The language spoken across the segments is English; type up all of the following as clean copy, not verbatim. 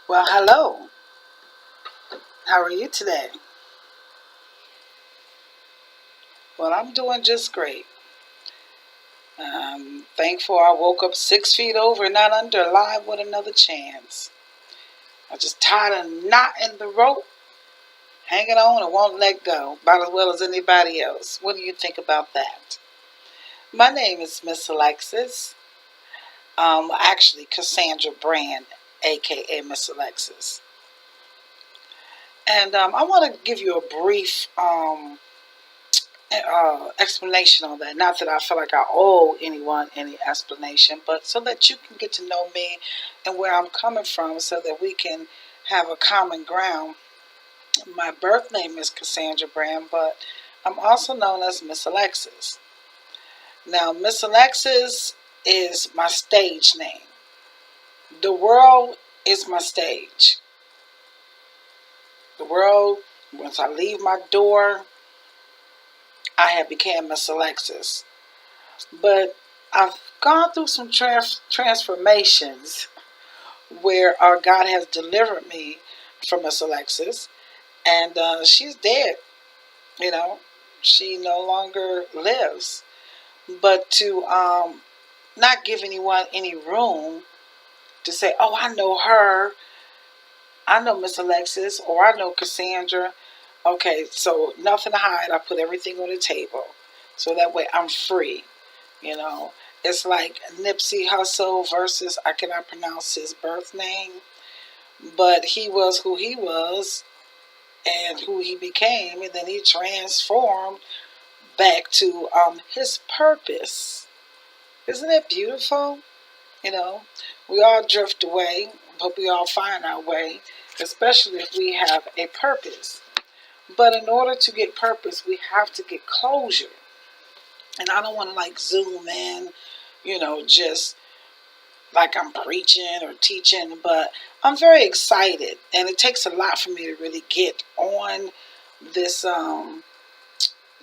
Well, hello. How are you today? Well, I'm doing just great. Thankful I woke up 6 feet over, not under, alive with another chance. I just tied a knot in the rope, hanging on and won't let go, about as well as anybody else. What do you think about that? My name is Miss Alexis. Actually, Cassandra Brand, aka Miss Alexis. And I want to give you a brief explanation on that. Not that I feel like I owe anyone any explanation, but so that you can get to know me and where I'm coming from so that we can have a common ground. My birth name is Cassandra Brand, but I'm also known as Miss Alexis. Now, Miss Alexis is my stage name. The world is my stage. The world, once I leave my door, I have become Miss Alexis. But I've gone through some transformations where God has delivered me from Miss Alexis, and she's dead. You know, she no longer lives. But to not give anyone any room to say, "Oh, I know her. I know Miss Alexis, or I know Cassandra." Okay, so nothing to hide. I put everything on the table, so that way I'm free. You know, it's like Nipsey Hussle versus, I cannot pronounce his birth name, but he was who he was and who he became, and then he transformed back to his purpose. Isn't it beautiful? You know, we all drift away, but we all find our way, especially if we have a purpose. But in order to get purpose, we have to get closure. And I don't want to like zoom in, just like I'm preaching or teaching, but I'm very excited. And it takes a lot for me to really get on this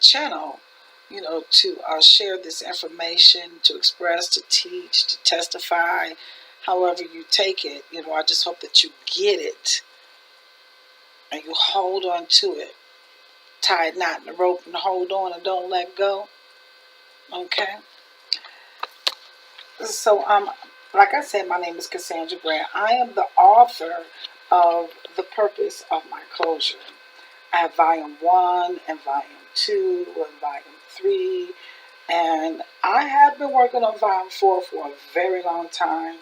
channel, to share this information, to express, to teach, to testify, however you take it. I just hope that you get it and you hold on to it. Tie a knot in the rope and hold on and don't let go. Okay? So, like I said, my name is Cassandra Grant. I am the author of The Purpose of My Closure. I have volume 1 and volume 2 and volume 3. And I have been working on volume 4 for a very long time.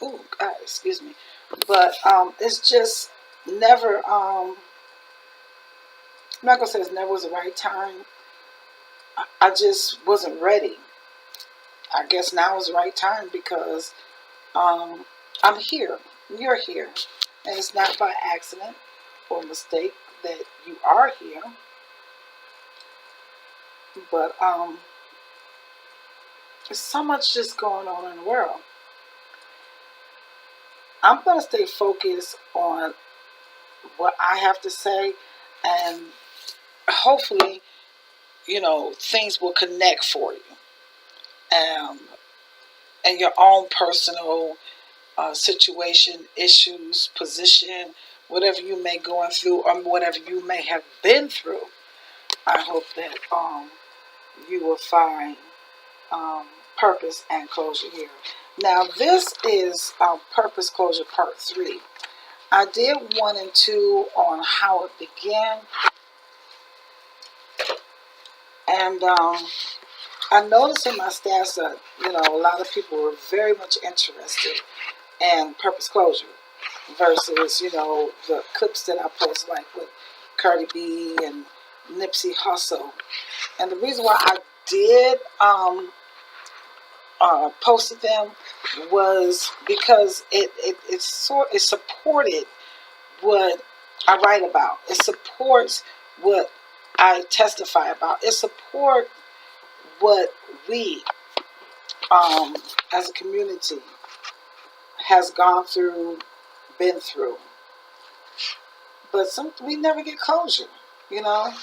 Ooh, God, excuse me. But it's just never, I'm not going to say it never was the right time. I just wasn't ready. I guess now is the right time because I'm here. You're here. And it's not by accident or mistake that you are here. But there's so much just going on in the world. I'm going to stay focused on what I have to say, and hopefully, things will connect for you. Um, and your own personal situation, issues, position, whatever you may going through, or whatever you may have been through. I hope that you will find purpose and closure here. Now, this is Purpose Closure Part 3. I did 1 and 2 on how it began, and I noticed in my stats that a lot of people were very much interested in purpose closure versus the clips that I post, like with Cardi B and Nipsey Hussle. And the reason why I did posted them was because it supported what I write about. It supports what I testify about. It supports what we as a community has gone through, been through. But we never get closure, you know.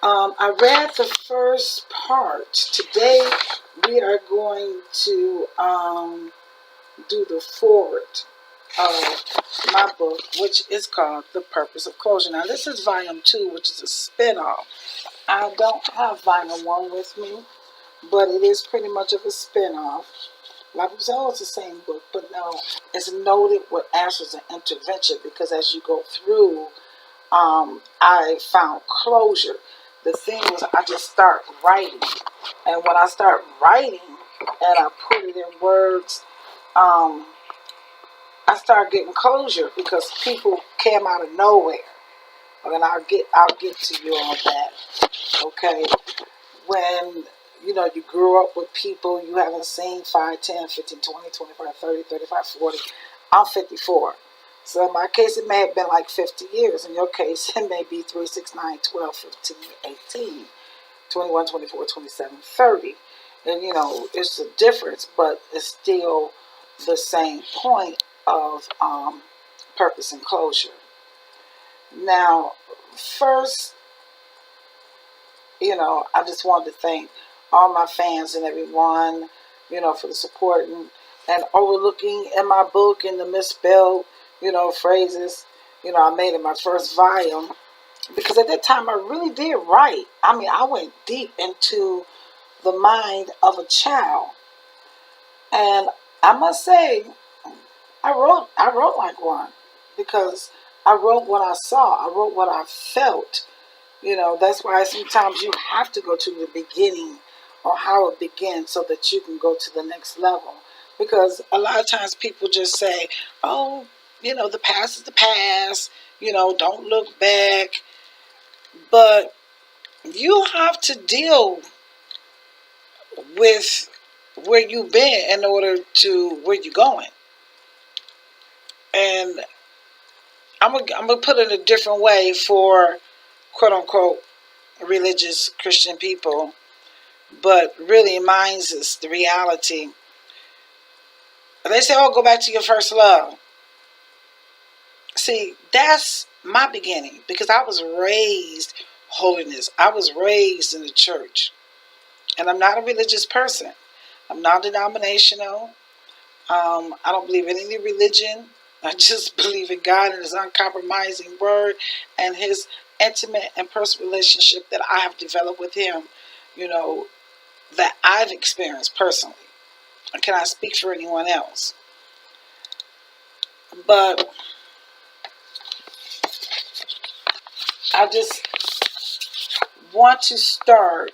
I read the first part. Today we are going to do the forward of my book, which is called The Purpose of Closure. Now, this is volume 2, which is a spin-off. I don't have volume 1 with me, but it is pretty much of a spin-off. Like we said, oh, it's the same book, but no, it's noted with answers and intervention, because as you go through, I found closure. The thing was, I just start writing, and when I start writing and I put it in words, I start getting closure because people came out of nowhere. And I'll get to you on that. Okay, when you grew up with people you haven't seen 5, 10, 15, 20, 25, 30, 35, 40. I'm 54. So in my case, it may have been like 50 years. In your case, it may be 3, 6, 9, 12, 15, 18, 21, 24, 27, 30. And, it's a difference, but it's still the same point of purpose and closure. Now, first, I just wanted to thank all my fans and everyone, for the support and overlooking in my book and the misspelled, phrases, I made in my first volume. Because at that time, I really did write. I mean, I went deep into the mind of a child. And I must say, I wrote like one. Because I wrote what I saw. I wrote what I felt. That's why sometimes you have to go to the beginning or how it begins so that you can go to the next level. Because a lot of times people just say, oh, the past is the past, don't look back. But you have to deal with where you've been in order to where you're going. And I'm gonna put it a different way for quote unquote religious Christian people, but really mine's is the reality. They say, oh, go back to your first love. See, that's my beginning, because I was raised holiness. I was raised in the church. And I'm not a religious person. I'm non-denominational. I don't believe in any religion. I just believe in God and His uncompromising word and His intimate and personal relationship that I have developed with Him, that I've experienced personally. I cannot speak for anyone else. But I just want to start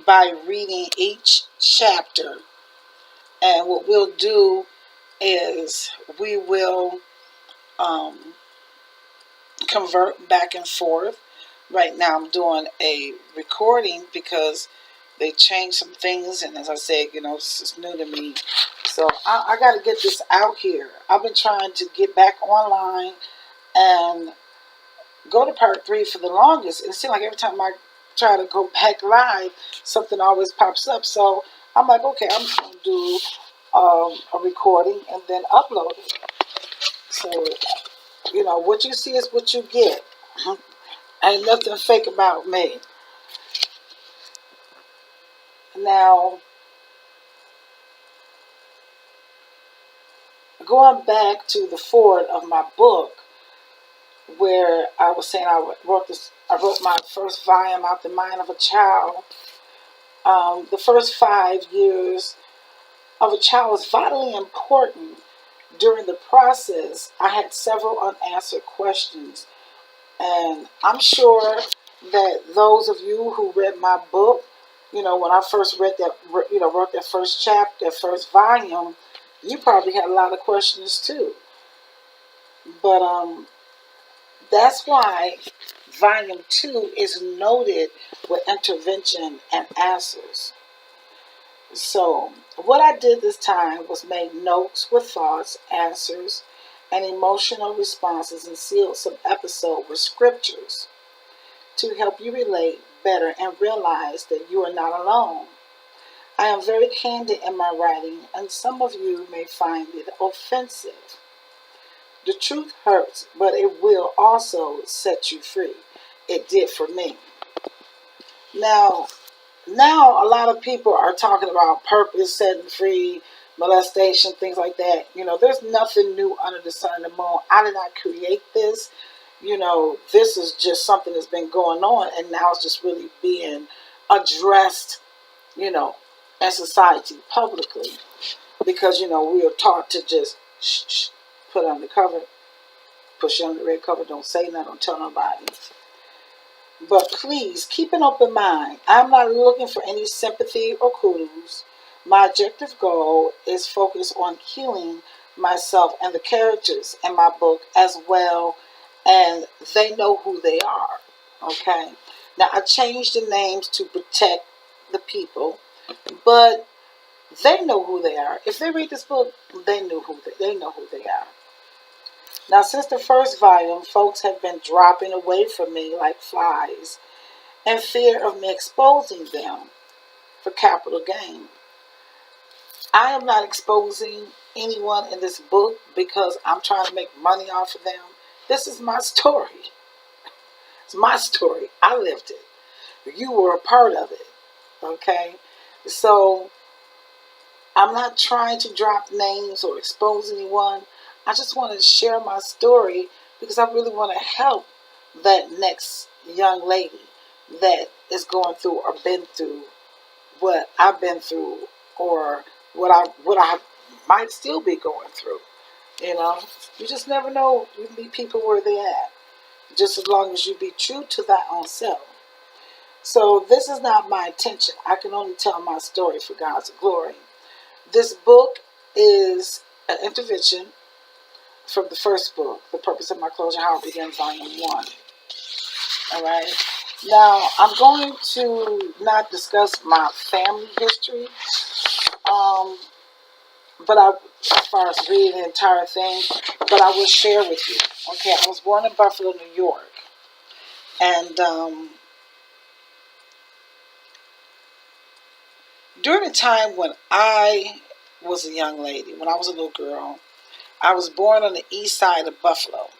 by reading each chapter. And what we'll do is we will convert back and forth. Right now I'm doing a recording because they changed some things, and as I said, this is new to me. So I got to get this out here. I've been trying to get back online and go to part 3 for the longest. It seems like every time I try to go back live, something always pops up. So I'm like, okay, I'm just going to do a recording and then upload it. So, what you see is what you get. Ain't nothing fake about me. Now, going back to the forward of my book, where I was saying I wrote my first volume out the mind of a child. The first 5 years of a child was vitally important. During the process, I had several unanswered questions. And I'm sure that those of you who read my book, when I first read that, wrote that first chapter, first volume, you probably had a lot of questions too. But that's why volume 2 is noted with intervention and answers. So what I did this time was make notes with thoughts, answers, and emotional responses, and sealed some episode with scriptures to help you relate better and realize that you are not alone. I am very candid in my writing, and some of you may find it offensive. The truth hurts, but it will also set you free. It did for me. Now a lot of people are talking about purpose, setting free, molestation, things like that. There's nothing new under the sun and the moon. I did not create this. This is just something that's been going on, and now it's just really being addressed, you know, in society publicly, because we are taught to just shh, put on the cover, push on the red cover, don't say nothing, don't tell nobody. But please keep an open mind. I'm not looking for any sympathy or kudos. My objective goal is focused on healing myself and the characters in my book as well, and they know who they are. Okay. Now I changed the names to protect the people, but they know who they are. If they read this book, they know who they are. Now, since the first volume, folks have been dropping away from me like flies in fear of me exposing them for capital gain. I am not exposing anyone in this book because I'm trying to make money off of them. This is my story. It's my story. I lived it. You were a part of it. Okay? So, I'm not trying to drop names or expose anyone. I just want to share my story because I really want to help that next young lady that is going through or been through what I've been through, or what I might still be going through. You just never know. You meet people where they at. Just as long as you be true to thy own self. So this is not my intention. I can only tell my story for God's glory. This book is an intervention from the first book, The Purpose of My Closure, How It Began, Volume 1. All right. Now, I'm going to not discuss my family history, as far as reading the entire thing, but I will share with you. Okay, I was born in Buffalo, New York, and during the time when I was a young lady, when I was a little girl, I was born on the east side of Buffalo,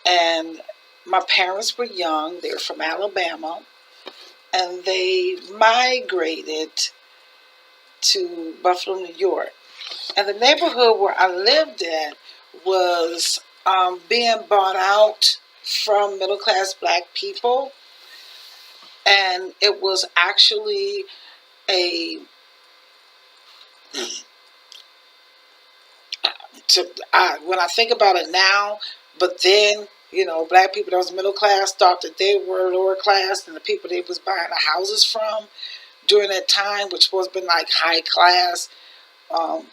and my parents were young. They were from Alabama, and they migrated to Buffalo, New York. And the neighborhood where I lived in was being bought out from middle-class black people, and it was actually when I think about it now, but then, black people that was middle class thought that they were lower class than the people they was buying the houses from during that time, which was been like high class,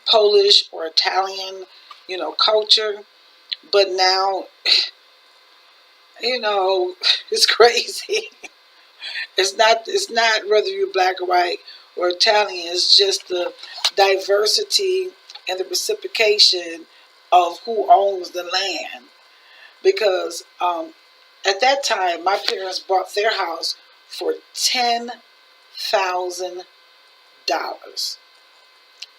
Polish or Italian, culture. But now, it's crazy. It's not whether you're black or white or Italian. It's just the diversity and the reciprocation of who owns the land. Because at that time, my parents bought their house for $10,000.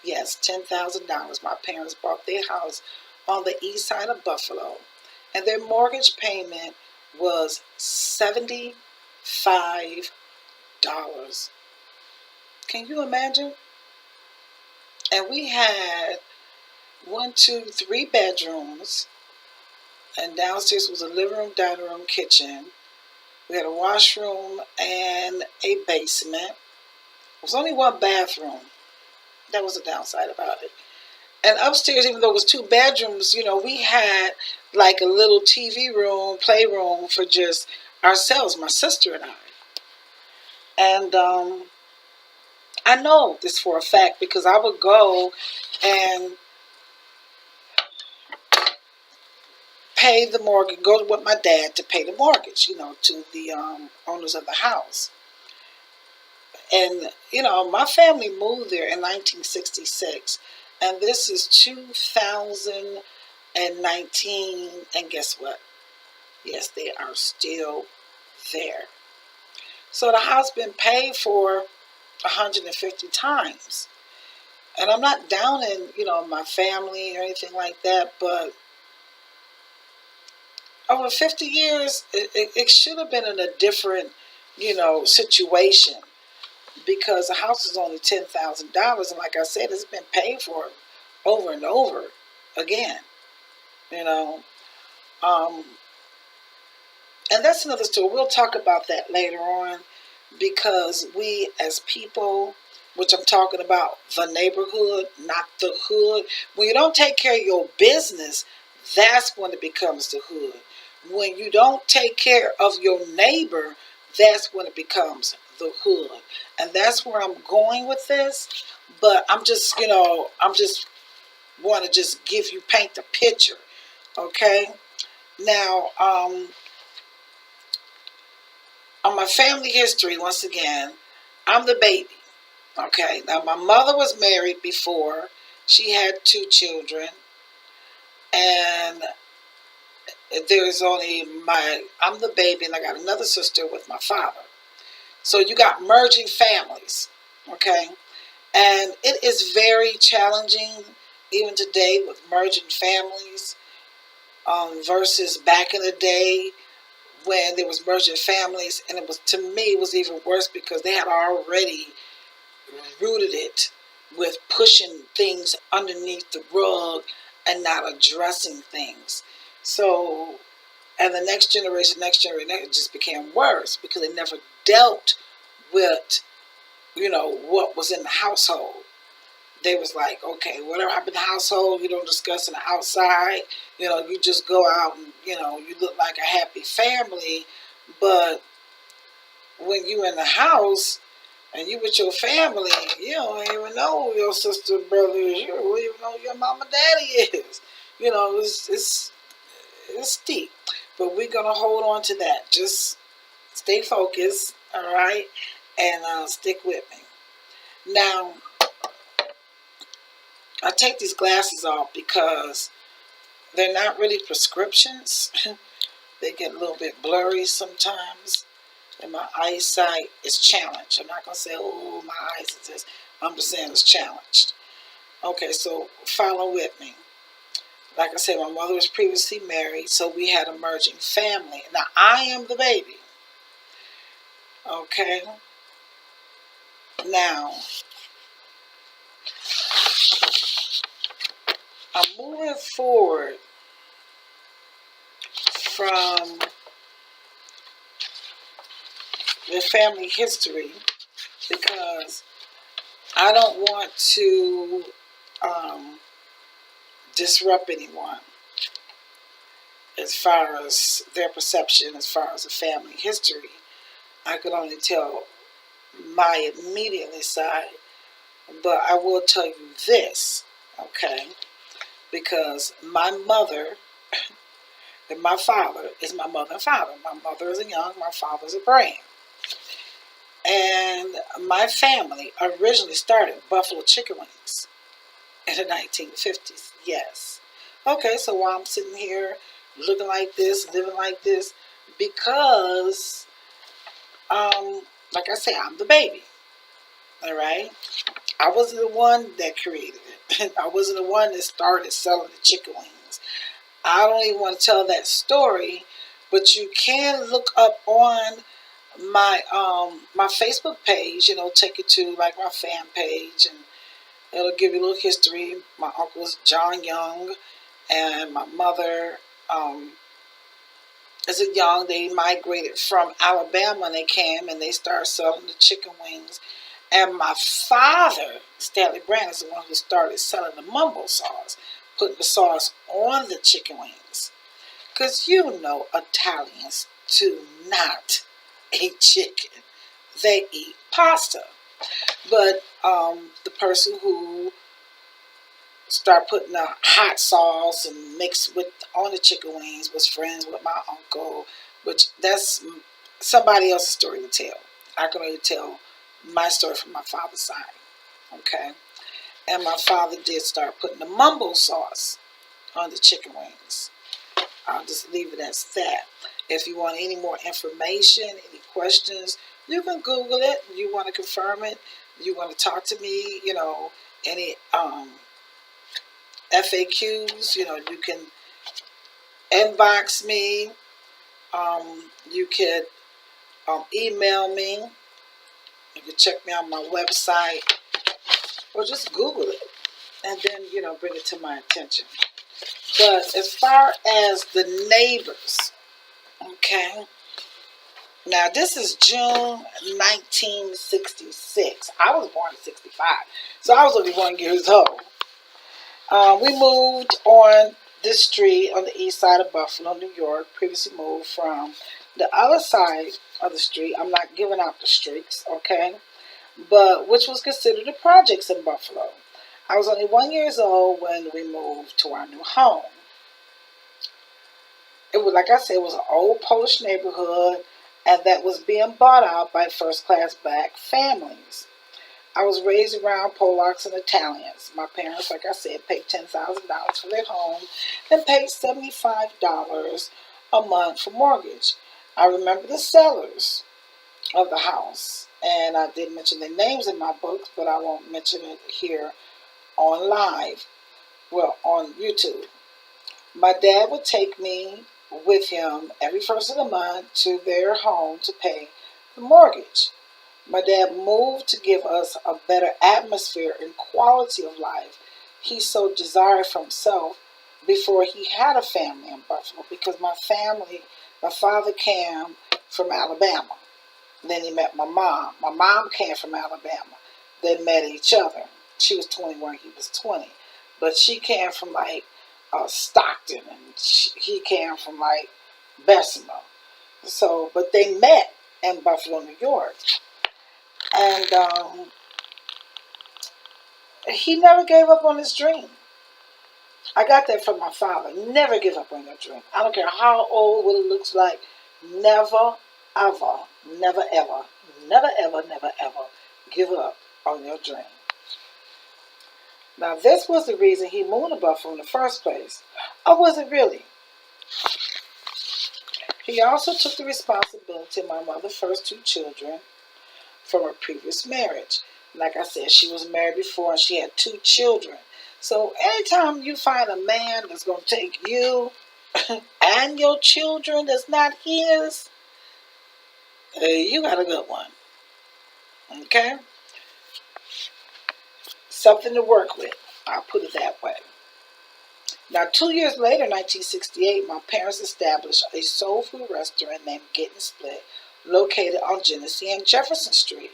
Yes, $10,000. My parents bought their house on the east side of Buffalo, and their mortgage payment was $75. Can you imagine? And we had 1, 2, 3 bedrooms, and downstairs was a living room, dining room, kitchen. We had a washroom and a basement. There was only 1 bathroom. That was the downside about it. And upstairs, even though it was 2 bedrooms, we had like a little TV room, playroom for just ourselves, my sister and I. And I know this for a fact because I would go and pay the mortgage, go with my dad to pay the mortgage, to the owners of the house. And, my family moved there in 1966. And this is 2019. And guess what? Yes, they are still there. So the house been paid for 150 times. And I'm not downing, my family or anything like that, but over 50 years, it should have been in a different, situation. because the house is only $10,000, and like I said, it's been paid for over and over again. You know, um, and that's another story. We'll talk about that later on, because we as people, which I'm talking about the neighborhood, not the hood. When you don't take care of your business, that's when it becomes the hood. When you don't take care of your neighbor, that's when it becomes the hood. And that's where I'm going with this. But I'm just, I'm just want to just give you, paint the picture. Okay. Now, on my family history, once again, I'm the baby. Okay, now my mother was married before. She had 2 children, and I'm the baby, and I got another sister with my father. So you got merging families, okay? And it is very challenging, even today, with merging families, versus back in the day when there was merging families, and to me, it was even worse because they had already rooted it with pushing things underneath the rug and not addressing things. So, and the next generation, it just became worse because they never dealt with, what was in the household. They was like, okay, whatever happened in the household, you don't discuss in the outside. You just go out and, you look like a happy family. But when you in the house, and you with your family, you don't even know who your sister, brother is. You don't even know who your mama, daddy is. It's deep. But we're gonna hold on to that. Just stay focused, all right, and stick with me. Now, I take these glasses off because they're not really prescriptions. They get a little bit blurry sometimes, and my eyesight is challenged. I'm not going to say, oh, my eyes is this. I'm just saying it's challenged. Okay, so follow with me. Like I said, my mother was previously married, so we had a merging family. Now, I am the baby. Okay? Now, I'm moving forward from the family history because I don't want to disrupt anyone as far as their perception, as far as the family history. I could only tell my immediate side, but I will tell you this, okay? Because my mother and my father is my mother and father. My mother is a young, my father's a brand. And my family originally started Buffalo Chicken Wings in the 1950s. Yes. Okay, so while I'm sitting here looking like this, living like this, because, like I say, I'm the baby. All right? I wasn't the one that created it. I wasn't the one that started selling the chicken wings. I don't even want to tell that story, but you can look up on my Facebook page, take you to like my fan page, and it'll give you a little history. My uncle was John Young, and my mother is a Young. They migrated from Alabama, and they came and they started selling the chicken wings. And my father, Stanley Brand, is the one who started selling the mumbo sauce, putting the sauce on the chicken wings. Because Italians do not eat chicken. They eat pasta. But the person who started putting the hot sauce and mixed with on the chicken wings was friends with my uncle, which that's somebody else's story to tell. I can only tell my story from my father's side. Okay? And my father did start putting the mumbo sauce on the chicken wings. I'll just leave it as that. If you want any more information, any questions, you can Google it. You want to confirm it. You want to talk to me, any FAQs, you can inbox me. You could email me. You can check me on my website or just Google it and then, bring it to my attention. But as far as the neighbors, okay, now this is June 1966. I was born in 65, so I was only 1 year old. We moved on this street on the east side of Buffalo, New York. Previously moved from the other side of the street. I'm not giving out the streets, okay? But which was considered the projects in Buffalo. I was only 1 year old when we moved to our new home. It was, like I said, it was an old Polish neighborhood, and that was being bought out by first-class black families. I was raised around Polacks and Italians. My parents, like I said, paid $10,000 for their home and paid $75 a month for mortgage. I remember the sellers of the house, and I did mention their names in my books, but I won't mention it here on live, on YouTube. My dad would take me with him every first of the month to their home to pay the mortgage. My dad moved to give us a better atmosphere and quality of life he so desired for himself before he had a family in Buffalo, because my father came from Alabama. Then he met my mom. My mom came from Alabama. They met each other. She was 21, he was 20. But she came from Stockton, and he came from Bessemer. So, but they met in Buffalo, New York. And he never gave up on his dream. I got that from my father. Never give up on your dream. I don't care how old, what it looks like. Never, ever, never, ever, never, ever, never, ever give up on your dream. Now, this was the reason he moved to Buffalo in the first place. Or was it really? He also took the responsibility of my mother's first 2 children from her previous marriage. Like I said, she was married before and she had 2 children. So anytime you find a man that's going to take you and your children that's not his, you got a good one. Okay? Something to work with. I'll put it that way. Now, 2 years later, 1968, my parents established a soul food restaurant named Getting Split, located on Genesee and Jefferson Street.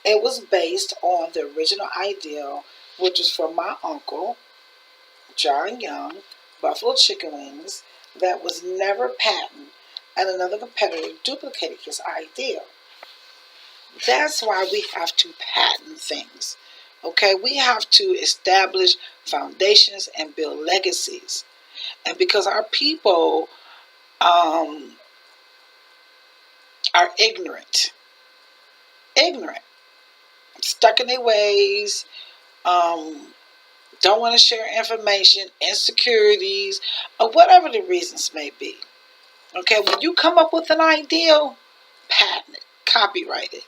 It was based on the original idea, which was from my uncle, John Young, Buffalo Chicken Wings, that was never patented, and another competitor duplicated his idea. That's why we have to patent things. Okay, we have to establish foundations and build legacies. And because our people are ignorant, stuck in their ways, don't want to share information, insecurities, or whatever the reasons may be. Okay, when you come up with an ideal, patent it, copyright it.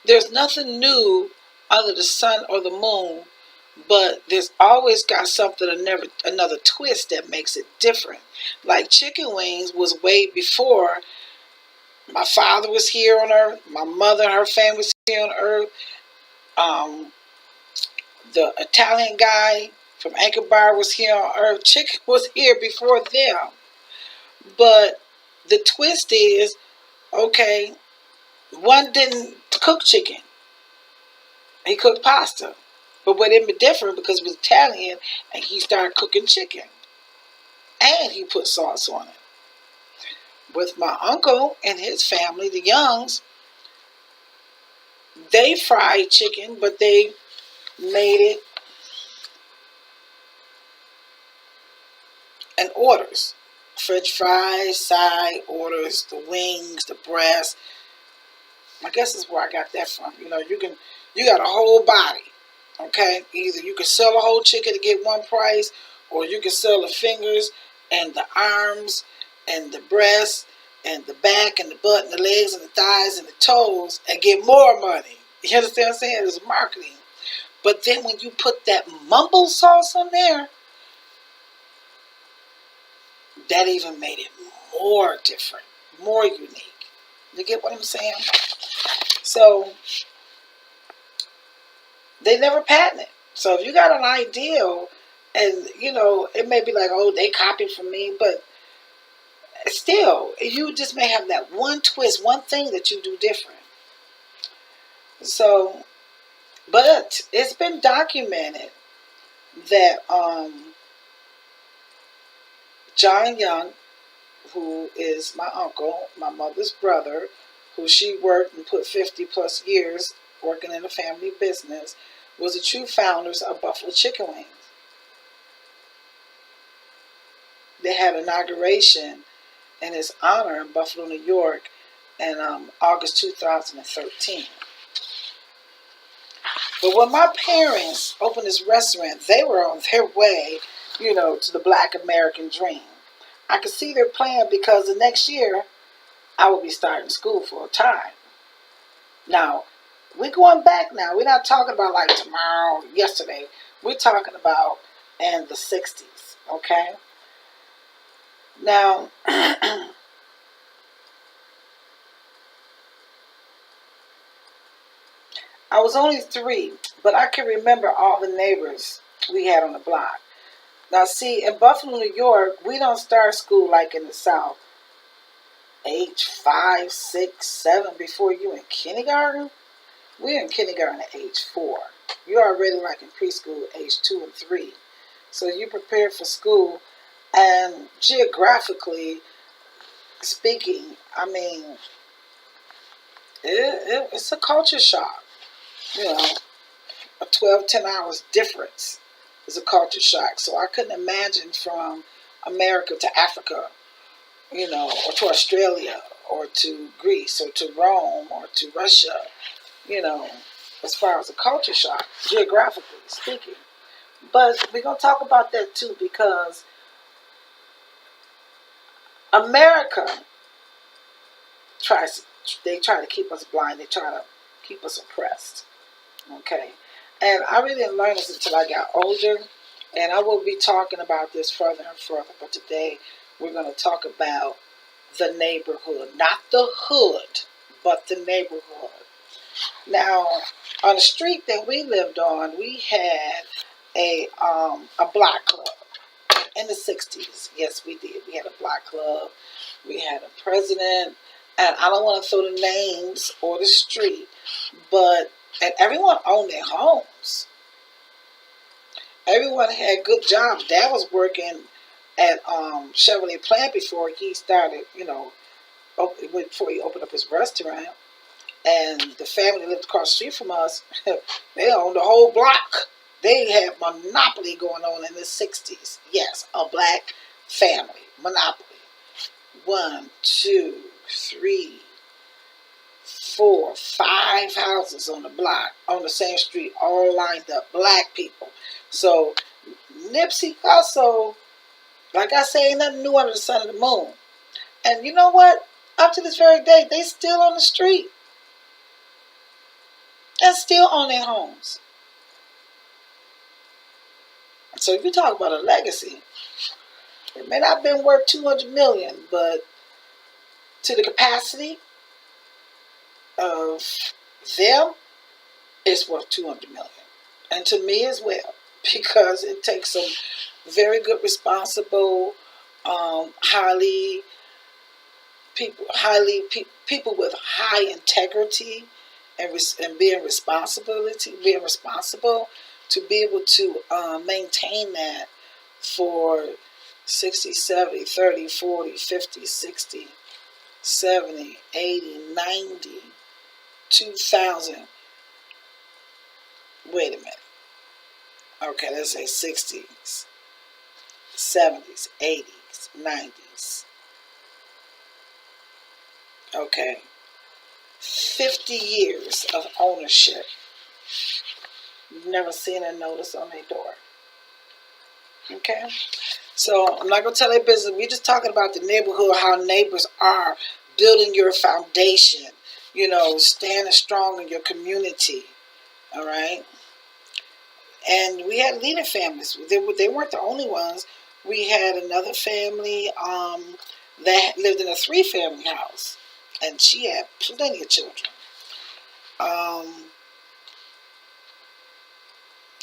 There's nothing new under the sun or the moon, but there's always got something, another twist that makes it different. Like chicken wings was way before my father was here on earth, my mother and her family was here on earth. The Italian guy from Anchor Bar was here on earth. Chicken was here before them. But the twist is, okay, one didn't cook chicken. He cooked pasta. But what it be different because it was Italian and he started cooking chicken. And he put sauce on it. With my uncle and his family, the Youngs, they fried chicken, but they made it in orders. French fries, side orders, the wings, the breast. I guess that's where I got that from. You got a whole body. Okay? Either you can sell a whole chicken to get one price, or you can sell the fingers and the arms and the breast and the back and the butt and the legs and the thighs and the toes and get more money. You understand what I'm saying? It's marketing. But then when you put that mumbo sauce on there, that even made it more different, more unique. You get what I'm saying? So they never patent it. So if you got an ideal, and it may be like, oh, they copied from me, but still, you just may have that one twist, one thing that you do different. So, but it's been documented that John Young, who is my uncle, my mother's brother, who she worked and put 50 plus years working in the family business, was the true founders of Buffalo Chicken Wings. They had inauguration in his honor in Buffalo, New York in August 2013. But when my parents opened this restaurant, they were on their way, to the Black American dream. I could see their plan because the next year I would be starting school full time. Now, we're going back now. We're not talking about like tomorrow, yesterday. We're talking about in the 60s, okay? Now, I was only 3, but I can remember all the neighbors we had on the block. Now, see, in Buffalo, New York, we don't start school like in the South. Age 5, 6, 7 before you in kindergarten. We're in kindergarten at age 4. You're already like in preschool age 2 and 3. So you prepare for school, and geographically speaking, I mean, it's a culture shock. A 12, 10 hours difference is a culture shock. So I couldn't imagine from America to Africa, or to Australia, or to Greece, or to Rome, or to Russia, as far as a culture shock, geographically speaking. But we're going to talk about that too, because America try to keep us blind. They try to keep us oppressed. Okay. And I really didn't learn this until I got older. And I will be talking about this further and further. But today we're going to talk about the neighborhood. Not the hood, but the neighborhood. Now, on the street that we lived on, we had a block club in the 60s. Yes, we did. We had a block club. We had a president. And I don't want to throw the names or the street, and everyone owned their homes. Everyone had good jobs. Dad was working at Chevrolet plant before he started, before he opened up his restaurant. And the family that lived across the street from us, they owned the whole block. They had monopoly going on in the 60s. Yes, a black family. Monopoly. 1, 2, 3, 4, 5 houses on the block, on the same street, all lined up. Black people. So Nipsey Hussle, like I say, ain't nothing new under the sun of the moon. And you know what? Up to this very day, they still on the street. And still own their homes. So if you talk about a legacy, it may not have been worth $200 million, but to the capacity of them, it's worth $200 million. And to me as well, because it takes some very good, responsible, people with high integrity and being responsible to be able to maintain that for 60, 70, 30, 40, 50, 60, 70, 80, 90, 2000. Wait a minute. Okay, let's say 60s, 70s, 80s, 90s. Okay. 50 years of ownership. You've never seen a notice on their door. Okay? So I'm not going to tell their business. We're just talking about the neighborhood, how neighbors are building your foundation, standing strong in your community. All right? And we had leading families. They weren't the only ones. We had another family that lived in a 3-family house. and she had plenty of children.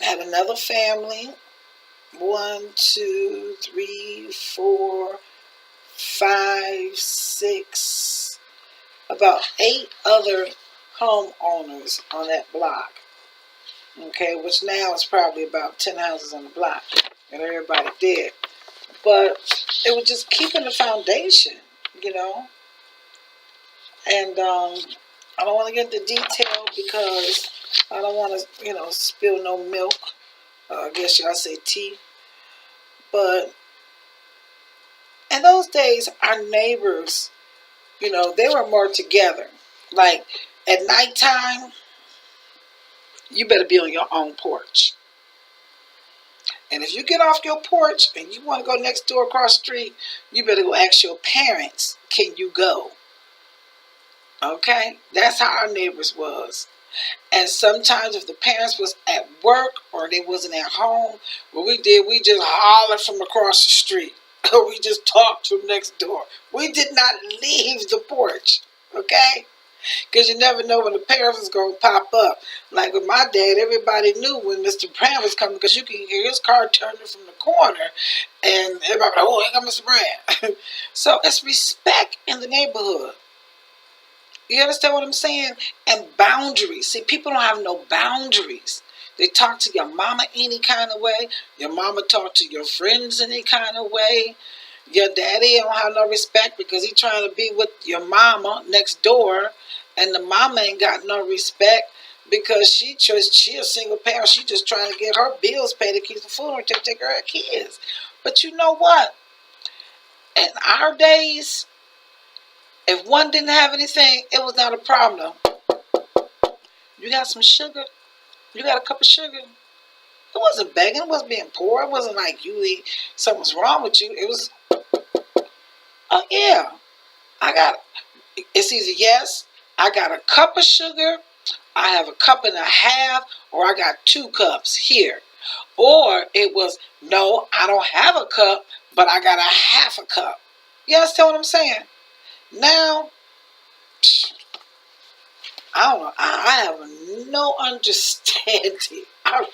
Had another family. 1, 2, 3, 4, 5, 6, about 8 other homeowners on that block. Okay, which now is probably about 10 houses on the block, and everybody dead. But it was just keeping the foundation, you know. And I don't want to get into detail because I don't want to, spill no milk. I guess y'all say tea. But in those days, our neighbors, they were more together. Like at nighttime, you better be on your own porch. And if you get off your porch and you want to go next door across the street, you better go ask your parents, can you go? Okay? That's how our neighbors was. And sometimes if the parents was at work or they wasn't at home, what we did, we just hollered from across the street. Or we just talked from next door. We did not leave the porch. Okay? Because you never know when the parents was going to pop up. Like with my dad, everybody knew when Mr. Brand was coming because you could hear his car turning from the corner. And everybody was like, oh, here comes Mr. Brand. So it's respect in the neighborhood. You understand what I'm saying? And boundaries. See, people don't have no boundaries. They talk to your mama any kind of way. Your mama talk to your friends any kind of way. Your daddy don't have no respect because he trying to be with your mama next door. And the mama ain't got no respect because she a single parent. She just trying to get her bills paid to keep the food and take care of her kids. But you know what? In our days, if one didn't have anything, it was not a problem. You got some sugar? You got a cup of sugar? It wasn't begging. It wasn't being poor. It wasn't like something's wrong with you. It was, oh yeah, it's either yes, I got a cup of sugar, I have a cup and a half, or I got 2 cups here. Or it was, no, I don't have a cup, but I got a half a cup. You understand what I'm saying? Now, I don't know. I have no understanding. I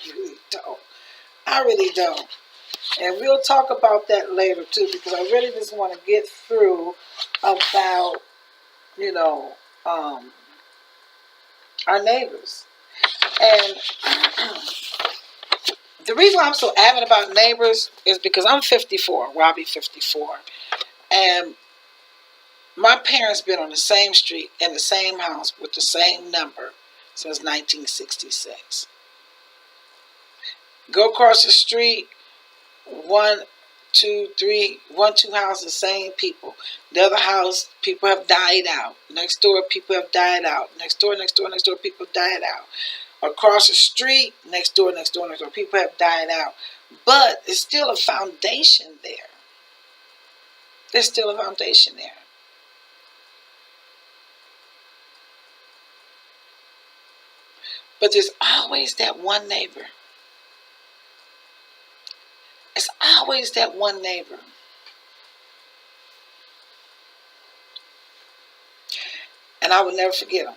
really don't. And we'll talk about that later too, because I really just want to get through about, our neighbors. And the reason why I'm so adamant about neighbors is because I'm 54. Well, I'll be 54. And my parents been on the same street in the same house with the same number since 1966. Go across the street, 1, 2, 3, 1, 2 houses, same people. The other house, people have died out. Next door, people have died out. Next door, people have died out. Across the street, next door, people have died out. But there's still a foundation there. There's still a foundation there. But there's always that one neighbor. It's always that one neighbor. And I will never forget him.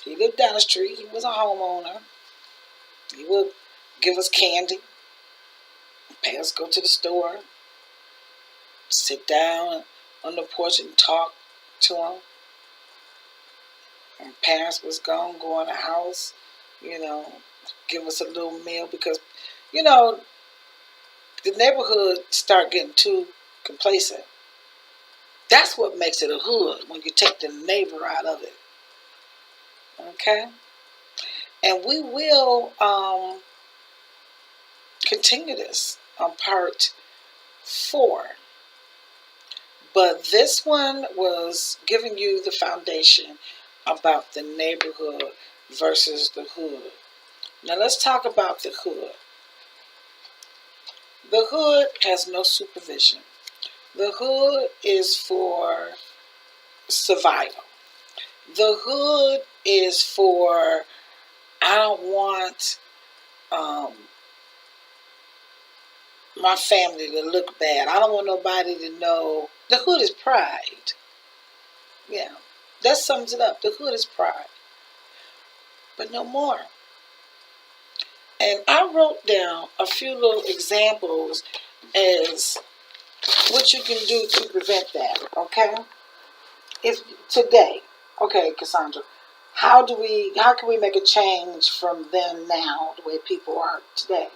He lived down the street. He was a homeowner. He would give us candy, pay us go to the store, sit down on the porch and talk to him. When parents was gone, go in the house, give us a little meal because, the neighborhood start getting too complacent. That's what makes it a hood, when you take the neighbor out of it. Okay? And we will continue this on part 4. But this one was giving you the foundation about the neighborhood versus the hood. Now let's talk about the hood. The hood has no supervision. The hood is for survival. The hood is for, I don't want my family to look bad. I don't want nobody to know. The hood is pride. Yeah, that sums it up. The hood is pride, but no more. And I wrote down a few little examples as what you can do to prevent that. Okay, if today, okay, Cassandra, how can we make a change from then now the way people are today?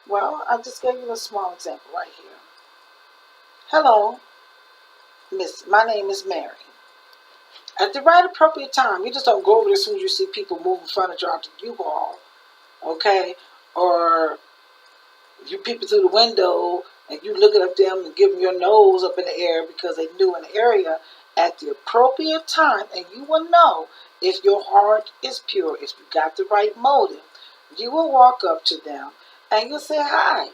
Well, I just gave you a small example right here. Hello, Miss. My name is Mary. At the right appropriate time, you just don't go over there as soon as you see people moving furniture out the U-Haul, okay? Or you peeping through the window and you looking at them and giving your nose up in the air because they new in the area. At the appropriate time, and you will know if your heart is pure, if you got the right motive, you will walk up to them and you'll say, "Hi,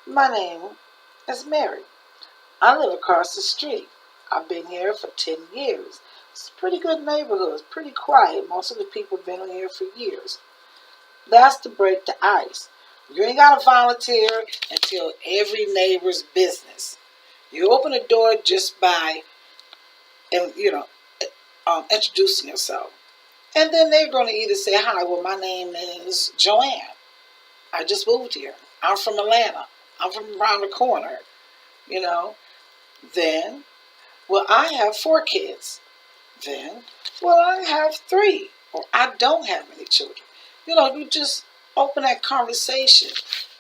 my name is Mary. I live across the street. I've been here for 10 years. It's a pretty good neighborhood. It's pretty quiet. Most of the people have been here for years." That's to break the ice. You ain't got to volunteer until every neighbor's business. You open the door just by, introducing yourself. And then they're going to either say, "Hi, well, my name is Joanne. I just moved here. I'm from Atlanta. I'm from around the corner," you know. Then, "Well, I have 4 kids." Then, "Well, I have 3, or I don't have any children." You just open that conversation.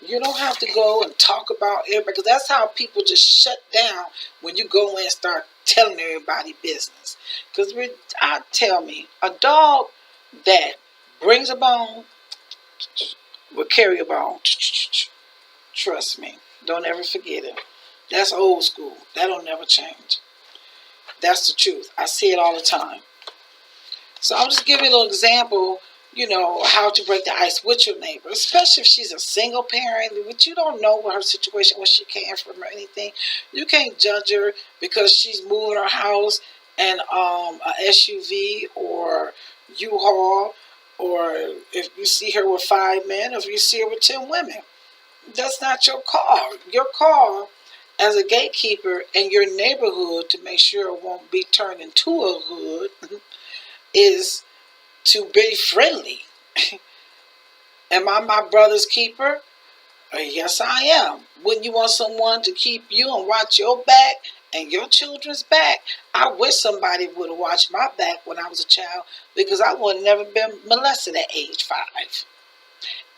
You don't have to go and talk about everybody, because that's how people just shut down when you go in and start telling everybody business. Because tell me, a dog that brings a bone will carry a bone. Trust me. Don't ever forget it. That's old school. That'll never change. That's the truth. I see it all the time. So I'll just give you a little example, how to break the ice with your neighbor, especially if she's a single parent, which you don't know what her situation, what she came from or anything. You can't judge her because she's moving her house and a SUV or U-Haul, or if you see her with 5 men, or if you see her with 10 women. That's not your call. Your call as a gatekeeper in your neighborhood to make sure it won't be turned into a hood is to be friendly. Am I my brother's keeper? Yes, I am. Wouldn't you want someone to keep you and watch your back and your children's back? I wish somebody would have watched my back when I was a child, because I would have never been molested at age 5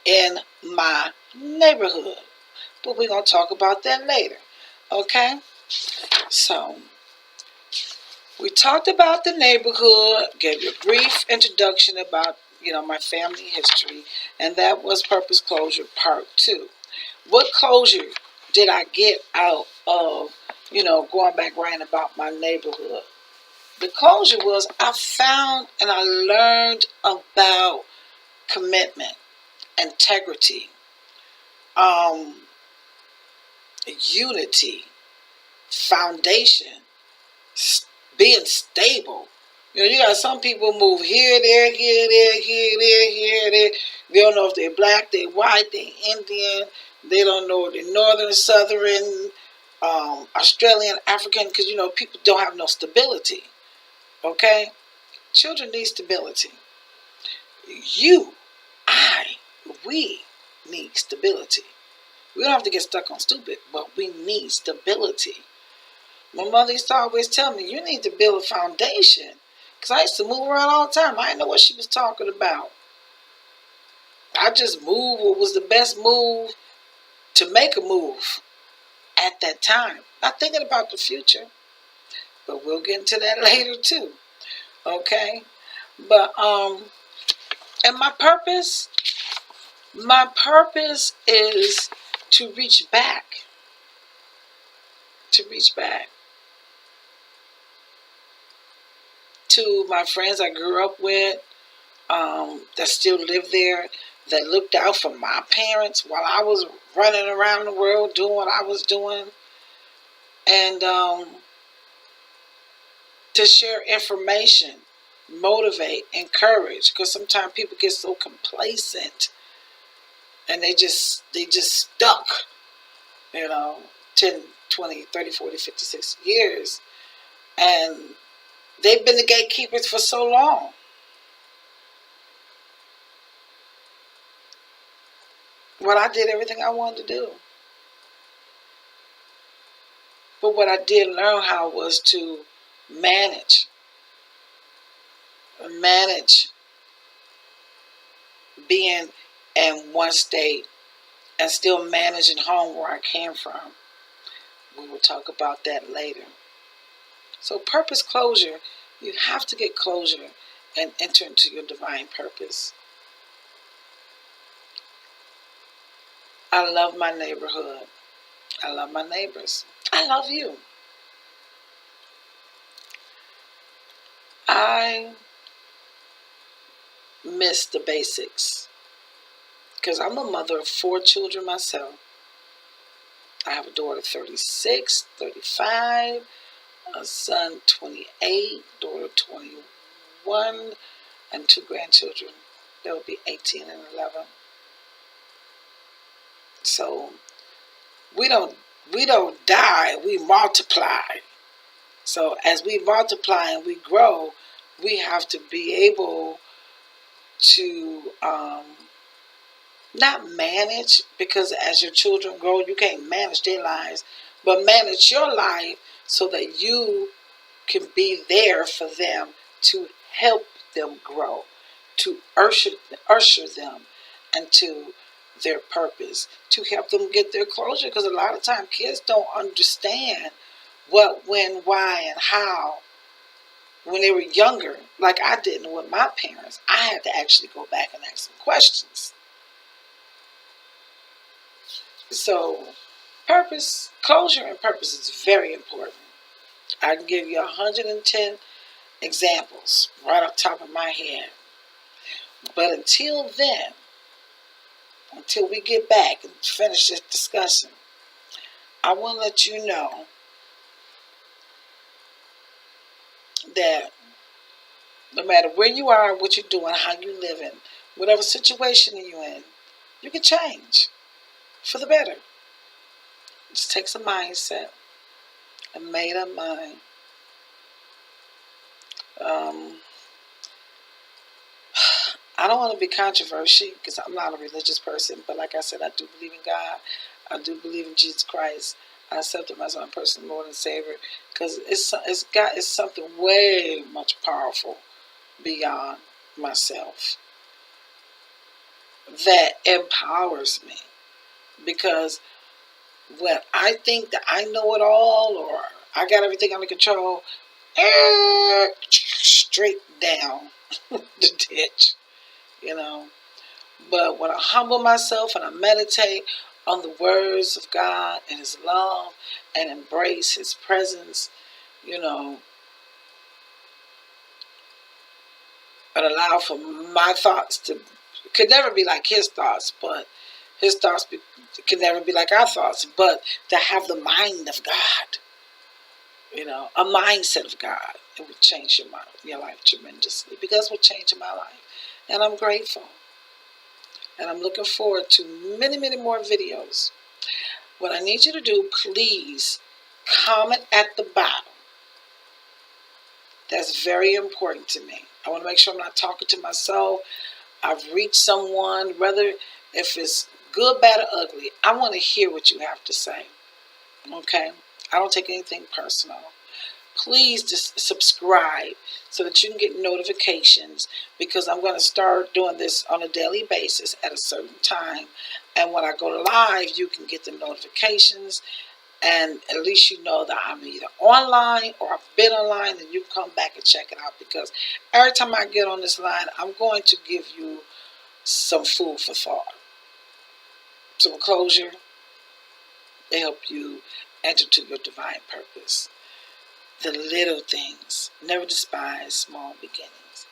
in my neighborhood. But we're going to talk about that later. Okay? So, we talked about the neighborhood, gave you a brief introduction about, my family history, and that was Purpose Closure Part 2. What closure did I get out of, going back writing about my neighborhood? The closure was I found and I learned about commitment, integrity, unity, foundation, being stable. You got some people move here, there, here, there, here, there, here, there. They don't know if they're black, they're white, they're Indian. They don't know if they're northern, southern, Australian, African, because, people don't have no stability. Okay? Children need stability. You, I, we need stability. We don't have to get stuck on stupid, but we need stability. My mother used to always tell me, you need to build a foundation. Because I used to move around all the time. I didn't know what she was talking about. I just moved what was the best move to make a move at that time. Not thinking about the future. But we'll get into that later too. Okay? But, and my purpose is to reach back. To reach back to my friends I grew up with, that still live there, that looked out for my parents while I was running around the world doing what I was doing, and to share information, motivate, encourage, because sometimes people get so complacent and they just stuck, 10, 20, 30, 40, 50, 60 years, and They've been the gatekeepers for so long. Well, I did everything I wanted to do. But what I did learn how was to manage. Manage being in one state and still managing home where I came from. We will talk about that later. So purpose closure, you have to get closure and enter into your divine purpose. I love my neighborhood. I love my neighbors. I love you. I miss the basics because I'm a mother of 4 children myself. I have a daughter 36, 35, a son 28, daughter 21, and 2 grandchildren. They'll be 18 and 11. So we don't die, we multiply. So as we multiply and we grow, we have to be able to not manage, because as your children grow, you can't manage their lives, but manage your life so that you can be there for them to help them grow, to usher them into their purpose, to help them get their closure. Because a lot of times kids don't understand what, when, why, and how when they were younger, like I didn't with my parents. I had to actually go back and ask some questions. So purpose, closure and purpose is very important. I can give you 110 examples right off the top of my head. But until then, until we get back and finish this discussion, I want to let you know that no matter where you are, what you're doing, how you living, whatever situation you're in, you can change for the better. It just takes a mindset, a made up mind. I don't want to be controversial because I'm not a religious person, but like I said, I do believe in God. I do believe in Jesus Christ. I accept Him as my personal Lord and Savior because it's something way much powerful beyond myself that empowers me. Because when I think that I know it all or I got everything under control, straight down the ditch, you know. But when I humble myself and I meditate on the words of God and His love and embrace His presence, you know, and allow for my thoughts to, could never be like His thoughts, but His thoughts could never be like our thoughts, but to have the mind of God, you know, a mindset of God, it would change your life tremendously, because it will change my life. And I'm grateful. And I'm looking forward to many, many more videos. What I need you to do, please comment at the bottom. That's very important to me. I want to make sure I'm not talking to myself. I've reached someone, whether if it's good, bad, or ugly. I want to hear what you have to say. Okay? I don't take anything personal. Please just subscribe so that you can get notifications, because I'm going to start doing this on a daily basis at a certain time. And when I go live, you can get the notifications, and at least you know that I'm either online or I've been online, and you can come back and check it out, because every time I get on this line, I'm going to give you some food for thought, some closure to help you enter to your divine purpose. The little things. Never despise small beginnings.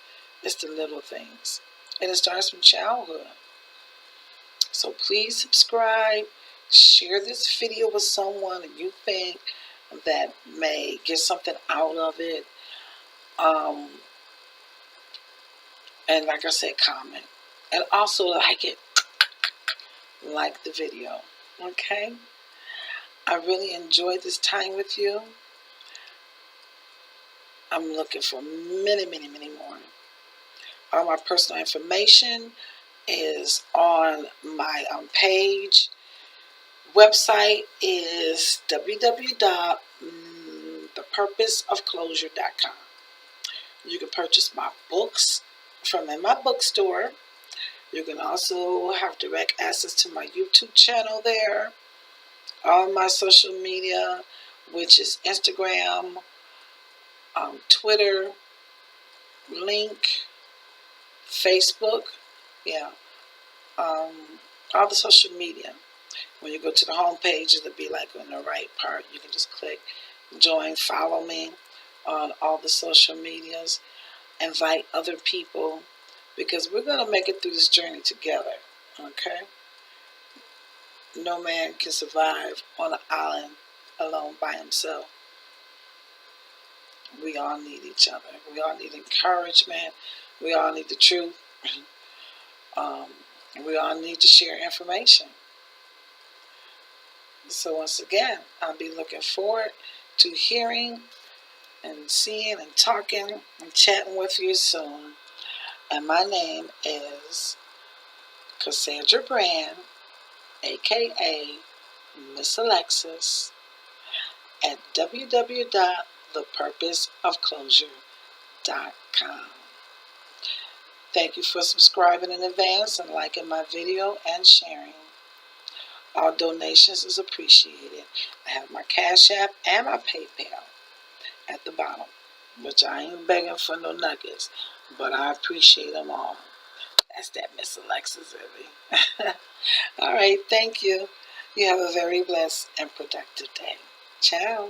It's the little things. And it starts from childhood. So please subscribe. Share this video with someone that you think that may get something out of it. And like I said, comment. And also like it. Like the video. Okay? I really enjoyed this time with you. I'm looking for many, many, many more. All my personal information is on my page. Website is www.thepurposeofclosure.com. You can purchase my books from in my bookstore. You can also have direct access to my YouTube channel there, all my social media, which is Instagram, Twitter, Link, Facebook, yeah, all the social media. When you go to the home page, it'll be like on the right part. You can just click join, follow me on all the social medias, invite other people, because we're going to make it through this journey together, okay? No man can survive on an island alone by himself. We all need each other. We all need encouragement. We all need the truth. Um, we all need to share information. So once again, I'll be looking forward to hearing and seeing and talking and chatting with you soon. And my name is Cassandra Brand, aka Miss Alexis, at www.thepurposeofclosure.com. Thank you for subscribing in advance and liking my video and sharing. All donations is appreciated. I have my Cash App and my PayPal at the bottom, which I ain't begging for no nuggets, but I appreciate them all. That's that Miss Alexis in me. All right, thank you. You have a very blessed and productive day. Ciao.